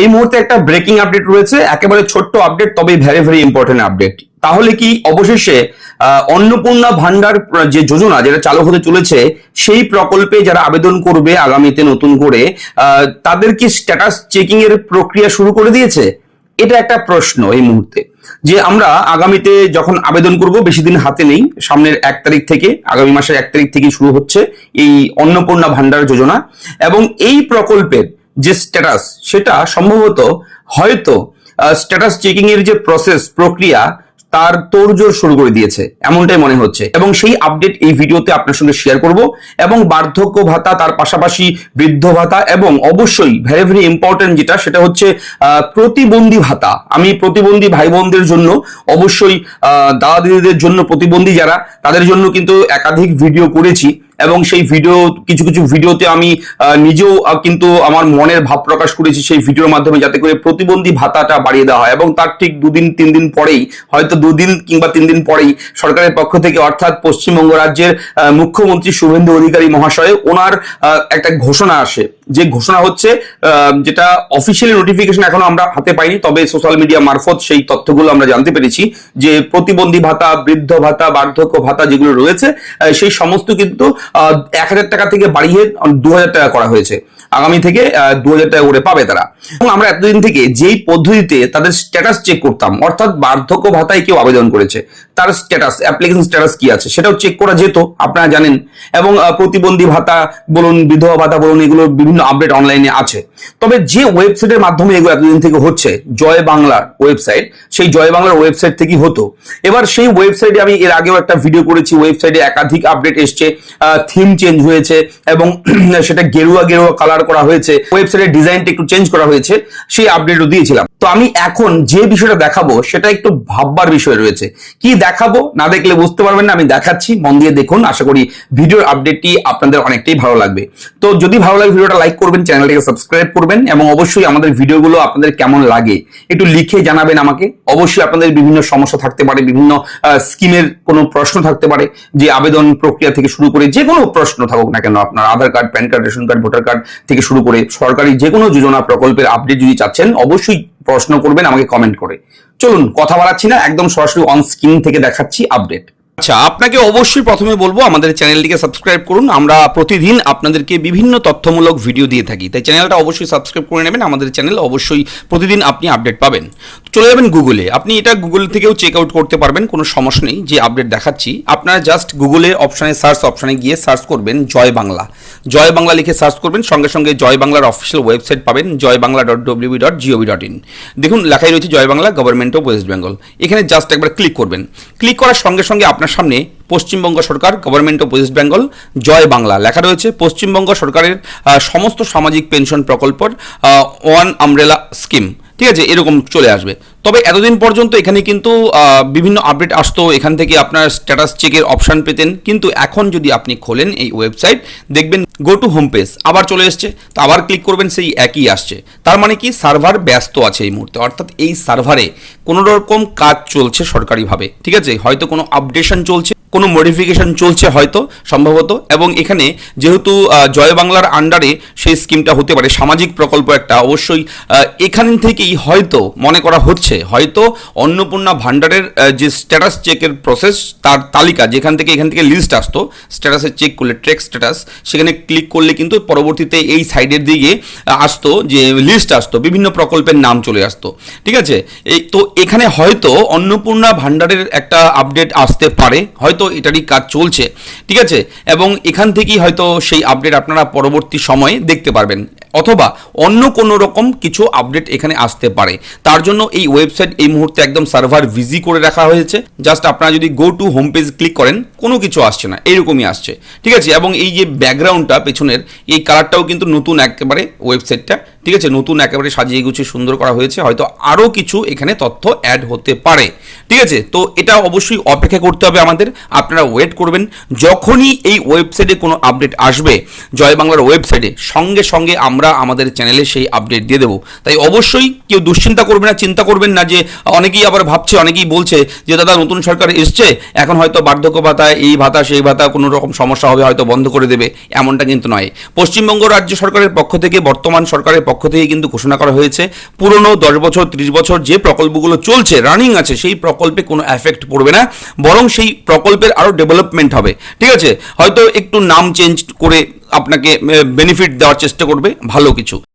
এই মুহূর্তে একটা ব্রেকিং আপডেট রয়েছে, একেবারে ছোট্ট আপডেট, তবে ভেরি ভেরি ইম্পর্টেন্ট আপডেট। তাহলে কি অবশেষে অন্নপূর্ণা ভান্ডার যে যোজনা যেটা চালু হতে চলেছে, সেই প্রকল্পে যারা আবেদন করবে আগামীতে নতুন করে, তাদের কি স্ট্যাটাস চেকিং এর প্রক্রিয়া শুরু করে দিয়েছে? এটা একটা প্রশ্ন এই মুহূর্তে, যে আমরা আগামীতে যখন আবেদন করব, বেশি দিন হাতে নেই, সামনের 1 তারিখ থেকে, আগামী মাসের 1 তারিখ থেকে শুরু হচ্ছে এই অন্নপূর্ণা ভান্ডার যোজনা, এবং এই প্রকল্পের যে স্ট্যাটাস সেটা সম্ভবত হয়তো স্ট্যাটাস চেকিং এর যে প্রক্রিয়া তার তোড়জোড় শুরু করে দিয়েছে, এমনটাই মনে হচ্ছে। এবং সেই আপডেট এই ভিডিওতে আপনার সঙ্গে শেয়ার করব, এবং বার্ধক্য ভাতা, তার পাশাপাশি বৃদ্ধ ভাতা, এবং অবশ্যই ভেরি ভেরি ইম্পর্টেন্ট যেটা, সেটা হচ্ছে প্রতিবন্ধী ভাতা। আমি প্রতিবন্ধী ভাই বোনদের জন্য, অবশ্যই দাদা দিদিদের জন্য, প্রতিবন্ধী যারা, তাদের জন্য কিন্তু একাধিক ভিডিও করেছি, এবং সেই ভিডিও কিছু কিছু ভিডিওতে আমি নিজেও কিন্তু আমার মনের ভাব প্রকাশ করেছি সেই ভিডিওর মাধ্যমে, যাতে করে প্রতিবন্ধী ভাতাটা বাড়িয়ে দেওয়া হয়। এবং তার ঠিক 2-3 দিন পরেই, হয়তো 2 দিন কিংবা 3 দিন পরেই সরকারের পক্ষ থেকে, অর্থাৎ পশ্চিমবঙ্গ রাজ্যের মুখ্যমন্ত্রী শুভেন্দু অধিকারী মহাশয়, ওনার একটা ঘোষণা আসে, যে ঘোষণা হচ্ছে, যেটা অফিসিয়ালি নোটিফিকেশন এখনো আমরা হাতে পাইনি, তবে সোশ্যাল মিডিয়া মারফত সেই তথ্যগুলো আমরা জানতে পেরেছি, যে প্রতিবন্ধী ভাতা, বৃদ্ধ ভাতা, বার্ধক্য ভাতা যেগুলো রয়েছে, সেই সমস্ত কিন্তু 1000 টাকা থেকে বাড়িয়ে 2000 টাকা করা হয়েছে। আগামী থেকে 2000 টাকা করে পাবে তারা। এবং আমরা এতদিন থেকে যেই পদ্ধতিতে তাদের স্ট্যাটাস চেক করতাম, অর্থাৎ বার্ধক্য ভাতায় কেউ আবেদন করেছে, তার স্ট্যাটাস, অ্যাপ্লিকেশন স্ট্যাটাস কি আছে সেটাও চেক করা যেত, আপনারা জানেন। এবং প্রতিবন্ধী ভাতা বলুন, বিধবা ভাতা বলুন, এগুলোর বিভিন্ন আপডেট অনলাইনে আছে। তবে যে ওয়েবসাইটের মাধ্যমে এগুলো এতদিন থেকে হচ্ছে, জয় বাংলার ওয়েবসাইট, সেই জয় বাংলার ওয়েবসাইট থেকেই হতো। এবার সেই ওয়েবসাইটে আমি এর আগেও একটা ভিডিও করেছি, ওয়েবসাইটে একাধিক আপডেট এসছে, থিম চেঞ্জ হয়েছে, এবং সেটা গেরুয়া গেরুয়া কালার করা হয়েছে, ওয়েবসাইটের ডিজাইনটা একটু চেঞ্জ করা হয়েছে, সেই আপডেটও দিয়েছিলাম। তো আমি এখন যে বিষয়টা দেখাবো সেটা একটু ভাববার বিষয় রয়েছে। কি দেখাবো, না দেখলে বুঝতে পারবেন না, আমি দেখাচ্ছি, মন দিয়ে দেখুন। আশা করি ভিডিওর আপডেটটি আপনাদের অনেকটাই ভালো লাগবে। তো যদি ভালো লাগে ভিডিওটা লাইক করবেন, চ্যানেলটাকে সাবস্ক্রাইব করবেন, এবং অবশ্যই আমাদের ভিডিওগুলো আপনাদের কেমন লাগে একটু লিখে জানাবেন আমাকে। অবশ্যই আপনাদের বিভিন্ন সমস্যা থাকতে পারে, বিভিন্ন স্কিমের কোনো প্রশ্ন থাকতে পারে, যে আবেদন প্রক্রিয়া থেকে শুরু করে যে কোনো প্রশ্ন থাকুক না কেন, আপনার Aadhaar card, PAN card, ration card, voter card থেকে শুরু করে সরকারি যে কোনো যোজনা প্রকল্পের আপডেট যদি চাচ্ছেন, অবশ্যই প্রশ্ন করবেন আমাকে কমেন্ট করে। চলুন, কথা বাড়াচ্ছি না, একদম সরাসরি অন স্ক্রিন থেকে দেখাচ্ছি আপডেট। আচ্ছা, আপনাকে অবশ্যই প্রথমে বলবো আমাদের চ্যানেলটিকে সাবস্ক্রাইব করুন। আমরা প্রতিদিন আপনাদেরকে বিভিন্ন তথ্যমূলক ভিডিও দিয়ে থাকি, তাই চ্যানেলটা অবশ্যই সাবস্ক্রাইব করে নেবেন। আমাদের চ্যানেল অবশ্যই প্রতিদিন আপনি আপডেট পাবেন। চলে যাবেন গুগলে, আপনি এটা গুগল থেকেও চেক আউট করতে পারবেন, কোনো সমস্যা নেই। যে আপডেট দেখাচ্ছি, আপনারা জাস্ট গুগলের অপশানে, সার্চ অপশানে গিয়ে সার্চ করবেন জয় বাংলা। জয় বাংলা লিখে সার্চ করবেন, সঙ্গে সঙ্গে জয় বাংলার অফিসিয়াল ওয়েবসাইট পাবেন, joybangla.wb.gov.in। দেখুন লেখাই রয়েছে Joy Bangla, government of West Bengal. এখানে জাস্ট একবার ক্লিক করবেন। ক্লিক করার সঙ্গে সঙ্গে আপনার সামনে পশ্চিমবঙ্গ সরকার, গভর্নমেন্ট অফ ওয়েস্ট বেঙ্গল, জয় বাংলা লেখা রয়েছে। পশ্চিমবঙ্গ সরকারের সমস্ত সামাজিক পেনশন প্রকল্পের ওয়ান আমব্রেলা স্কিম, ঠিক আছে, এরকম চলে আসবে। তবে এতদিন পর্যন্ত এখানে কিন্তু বিভিন্ন আপডেট আসতো, এখান থেকে আপনার স্ট্যাটাস চেকের অপশান পেতেন। কিন্তু এখন যদি আপনি খোলেন এই ওয়েবসাইট, দেখবেন গো টু হোম পেজ আবার চলে এসছে, তো আবার ক্লিক করবেন, সেই একই আসছে। তার মানে কি, সার্ভার ব্যস্ত আছে এই মুহূর্তে, অর্থাৎ এই সার্ভারে কোনো রকম কাজ চলছে সরকারিভাবে, ঠিক আছে, হয়তো কোনো আপডেশন চলছে, কোনো মডিফিকেশন চলছে হয়তো, সম্ভবত। এবং এখানে যেহেতু জয় বাংলার আন্ডারে সেই স্কিমটা হতে পারে, সামাজিক প্রকল্প একটা, অবশ্যই এখান থেকেই হয়তো মনে করা হচ্ছে, হয়তো অন্নপূর্ণা ভান্ডারের যে স্ট্যাটাস চেকের প্রসেস, তার তালিকা এখান থেকে লিস্ট আসতো, স্ট্যাটাসের চেক করলে ট্র্যাক স্ট্যাটাস, সেখানে ক্লিক করলে কিন্তু পরবর্তীতে এই সাইডের দিকে আসতো, যে লিস্ট আসতো, বিভিন্ন প্রকল্পের নাম চলে আসতো, ঠিক আছে। তো এখানে হয়তো অন্নপূর্ণা ভান্ডারের একটা আপডেট আসতে পারে, হয়তো এটারই কাজ চলছে, ঠিক আছে। এবং এখান থেকেই হয়তো সেই আপডেট আপনারা পরবর্তী সময়ে দেখতে পারবেন, অথবা অন্য কোনো রকম কিছু আপডেট এখানে আসতে পারে। তার জন্য এই ওয়েবসাইট এই মুহূর্তে একদম সার্ভার বিজি করে রাখা হয়েছে। জাস্ট আপনারা যদি go to home page click করেন, কোনো কিছু আসছে না, এইরকমই আসছে, ঠিক আছে। এবং এই যে ব্যাকগ্রাউন্ডটা পেছনের, এই কালারটাও কিন্তু নতুন একেবারে ওয়েবসাইটটা, ঠিক আছে, নতুন একেবারে সাজিয়ে গুছিয়ে সুন্দর করা হয়েছে। হয়তো আরও কিছু এখানে তথ্য অ্যাড হতে পারে, ঠিক আছে। তো এটা অবশ্যই অপেক্ষা করতে হবে আমাদের, আপনারা ওয়েট করবেন। যখনই এই ওয়েবসাইটে কোনো আপডেট আসবে, জয় বাংলার ওয়েবসাইটে, সঙ্গে সঙ্গে আমরা আমাদের চ্যানেলে সেই আপডেট দিয়ে দেবো। তাই অবশ্যই কেউ দুশ্চিন্তা করবে না, চিন্তা করবেন না, যে অনেকেই আবার ভাবছে, অনেকেই বলছে যে দাদা নতুন সরকার এসছে, এখন হয়তো বার্ধক্য ভাতা, এই ভাতা সেই ভাতা কোনো রকম সমস্যা হবে, হয়তো বন্ধ করে দেবে, এমনটা কিন্তু নয়। পশ্চিমবঙ্গ রাজ্য সরকারের পক্ষ থেকে, বর্তমান সরকারের পক্ষ থেকে কিন্তু ঘোষণা করা হয়েছে পুরনো 10 বছর 30 বছর যে প্রকল্পগুলো চলছে রানিং আছে সেই প্রকল্পে কোনো এফেক্ট পড়বে না, বরং সেই প্রকল্পের আরও ডেভেলপমেন্ট হবে। ঠিক আছে, হয়তো একটু নাম চেঞ্জ করে আপনাকে বেনিফিট দেওয়ার চেষ্টা করবে, ভালো কিছু।